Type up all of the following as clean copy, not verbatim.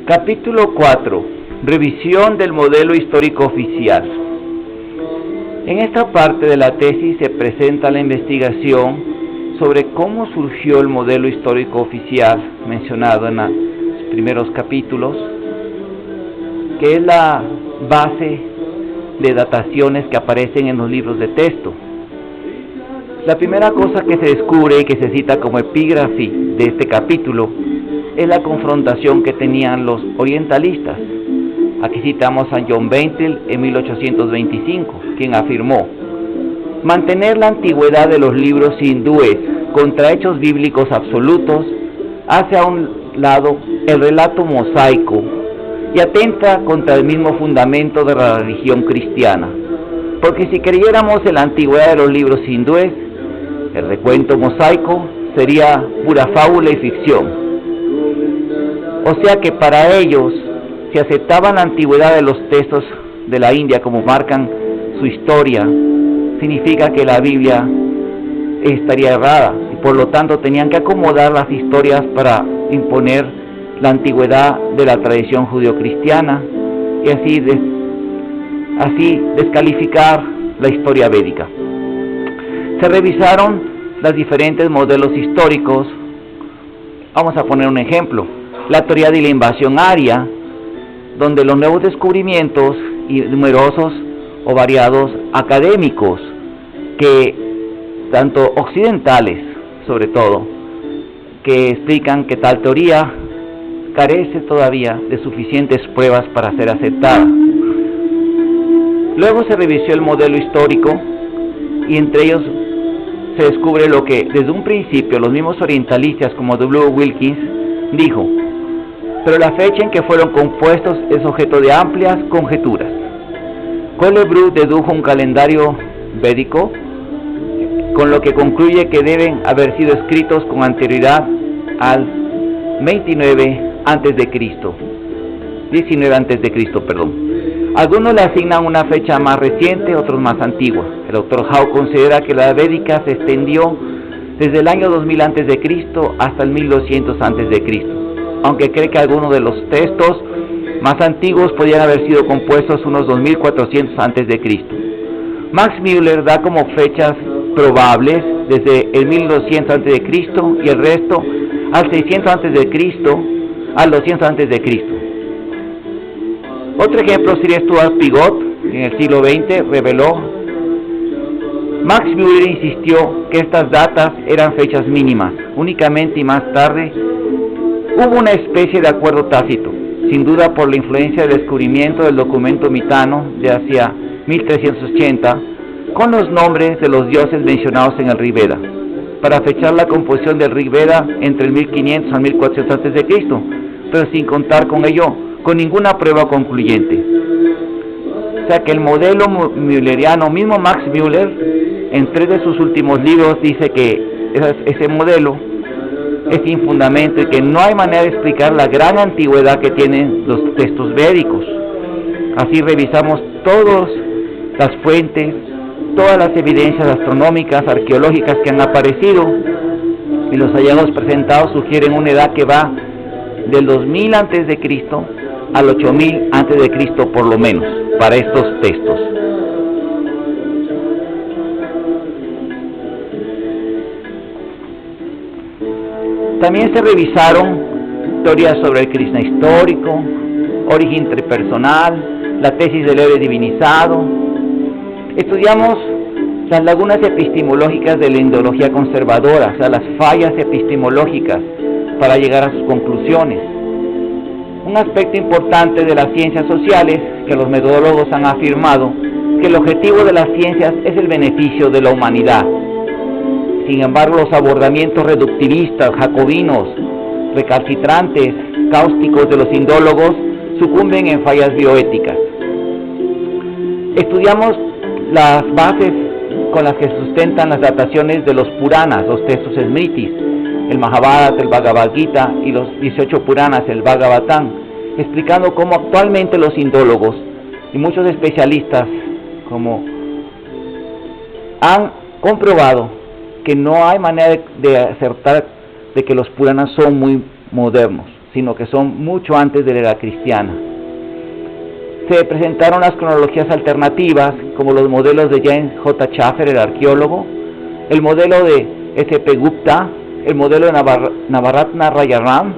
Capítulo 4. Revisión del modelo histórico oficial. En esta parte de la tesis se presenta la investigación sobre cómo surgió el modelo histórico oficial mencionado en los primeros capítulos, que es la base de dataciones que aparecen en los libros de texto. La primera cosa que se descubre y que se cita como epígrafe de este capítulo es la confrontación que tenían los orientalistas. Aquí citamos a John Beitel en 1825, quien afirmó: mantener la antigüedad de los libros hindúes contra hechos bíblicos absolutos hace a un lado el relato mosaico y atenta contra el mismo fundamento de la religión cristiana, porque si creyéramos en la antigüedad de los libros hindúes, el recuento mosaico sería pura fábula y ficción. O sea que para ellos, si aceptaban la antigüedad de los textos de la India como marcan su historia, significa que la Biblia estaría errada y por lo tanto tenían que acomodar las historias para imponer la antigüedad de la tradición judeocristiana y así descalificar la historia védica. Se revisaron los diferentes modelos históricos. Vamos a poner un ejemplo: la teoría de la invasión aria, donde los nuevos descubrimientos y numerosos o variados académicos, que tanto occidentales sobre todo, que explican que tal teoría carece todavía de suficientes pruebas para ser aceptada. Luego se revisó el modelo histórico y entre ellos se descubre lo que desde un principio los mismos orientalistas como W. Wilkins dijo: pero la fecha en que fueron compuestos es objeto de amplias conjeturas. Colebrook dedujo un calendario védico, con lo que concluye que deben haber sido escritos con anterioridad al 19 a.C., Algunos le asignan una fecha más reciente, otros más antigua. El doctor Howe considera que la védica se extendió desde el año 2000 a.C. hasta el 1200 a.C., aunque cree que algunos de los textos más antiguos podrían haber sido compuestos unos 2400 a.C. Max Müller da como fechas probables desde el 1200 a.C. y el resto al 600 a.C. al 200 a.C. Otro ejemplo sería Stuart Pigot, en el siglo XX reveló: Max Müller insistió que estas datas eran fechas mínimas, únicamente, y más tarde hubo una especie de acuerdo tácito, sin duda por la influencia del descubrimiento del documento mitano de hacia 1380, con los nombres de los dioses mencionados en el Rig Veda, para fechar la composición del Rig Veda entre el 1500 al 1400 a.C., pero sin contar con ello con ninguna prueba concluyente. O sea que el modelo mülleriano, mismo Max Müller, en 3 de sus últimos libros dice que ese modelo es sin fundamento y que no hay manera de explicar la gran antigüedad que tienen los textos védicos. Así revisamos todas las fuentes, todas las evidencias astronómicas, arqueológicas que han aparecido, y los hallazgos presentados sugieren una edad que va del 2000 a.C. al 8000 a.C. por lo menos, para estos textos. También se revisaron teorías sobre el Krishna histórico, origen interpersonal, la tesis del héroe divinizado. Estudiamos las lagunas epistemológicas de la indología conservadora, o sea, las fallas epistemológicas para llegar a sus conclusiones. Un aspecto importante de las ciencias sociales, que los metodólogos han afirmado que el objetivo de las ciencias es el beneficio de la humanidad. Sin embargo, los abordamientos reductivistas, jacobinos, recalcitrantes, cáusticos de los indólogos sucumben en fallas bioéticas. Estudiamos las bases con las que sustentan las dataciones de los Puranas, los textos smritis, el Mahabharata, el Bhagavad Gita y los 18 Puranas, el Bhagavatam, explicando cómo actualmente los indólogos y muchos especialistas han comprobado que no hay manera de acertar de que los Puranas son muy modernos. sino que son mucho antes de la era cristiana. Se presentaron las cronologías alternativas, como los modelos de James J. Schaffer, el arqueólogo, el modelo de S.P. Gupta, el modelo de Navaratna Rajaram,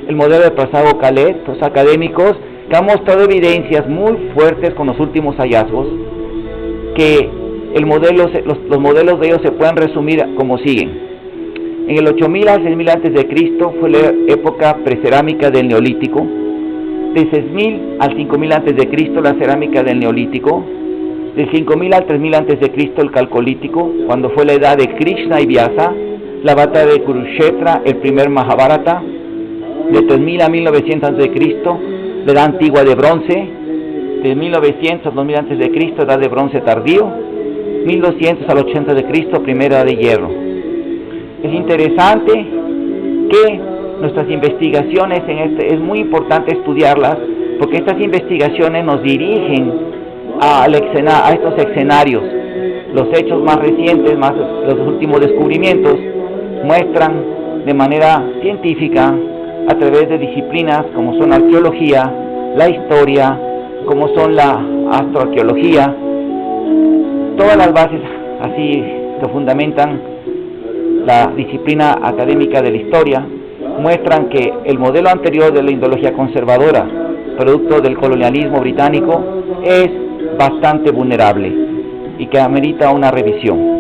el modelo de Prasad Khaled, los académicos que han mostrado evidencias muy fuertes con los últimos hallazgos, que los modelos de ellos se pueden resumir como siguen. En el 8000 a 6000 a.C. fue la época precerámica del Neolítico. De 6000 al 5000 a.C. la cerámica del Neolítico. Del 5000 al 3000 a.C. el Calcolítico, cuando fue la edad de Krishna y Vyasa, la batalla de Kurukshetra, el primer Mahabharata. De 3000 a 1900 a.C. la edad antigua de bronce. De 1900 a 2000 a.C. edad de bronce tardío. 1200 al 80 a.C. primera edad de hierro. Es interesante que nuestras investigaciones es muy importante estudiarlas, porque estas investigaciones nos dirigen a estos escenarios. Los hechos más recientes, los últimos descubrimientos, muestran de manera científica, a través de disciplinas como son la arqueología, la historia, como son la astroarqueología, todas las bases así que fundamentan la disciplina académica de la historia, muestran que el modelo anterior de la indología conservadora, producto del colonialismo británico, es bastante vulnerable y que amerita una revisión.